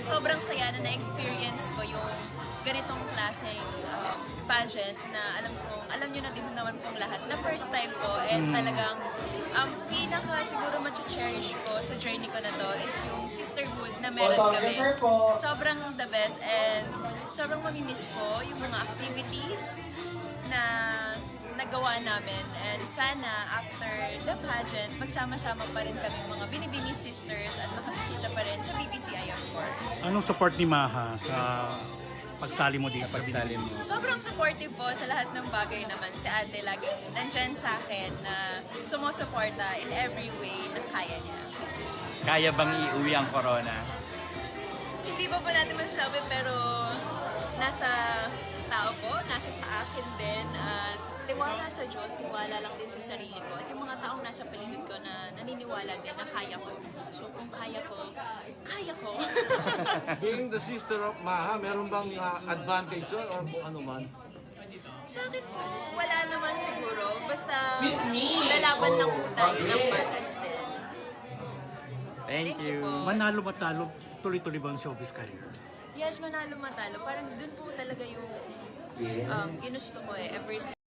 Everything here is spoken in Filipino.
sobrang saya na na-experience ko yung ganitong klaseng pageant na alam nyo na din naman pong lahat na first time ko and talagang pinaka siguro cherish ko sa journey ko na to is yung sisterhood na meron kami. Sobrang the best and sobrang mamimiss ko yung mga activities na nagawa namin and sana after the pageant magsama-sama pa rin kami mga Binibini sisters at makabisita pa rin sa BPCI of course. Anong support ni Maha sa pagsali mo dito? Pagsali mo. Sobrang supportive po sa lahat ng bagay naman. Si ate laging nandyan sa akin na sumusuporta in every way na kaya niya. Kaya bang iuwi ang corona? Hindi pa po natin masasabi pero nasa tao po, nasa sa akin din. At tiwala sa Diyos, tiwala lang din sa sarili ko. At yung mga taong nasa paligid ko na naniniwala din na kaya ko. So kung kaya ko, kaya ko. Being the sister of Maha, meron bang advantage yun or kung ano man? Sa akin po, wala naman siguro. Basta lalaban lang po tayo ng patas din. Thank you. Manalo matalo, tuloy-tuloy ba ang showbiz career? Yes, manalo matalo. Parang dun po talaga yung ginusto ko ever since.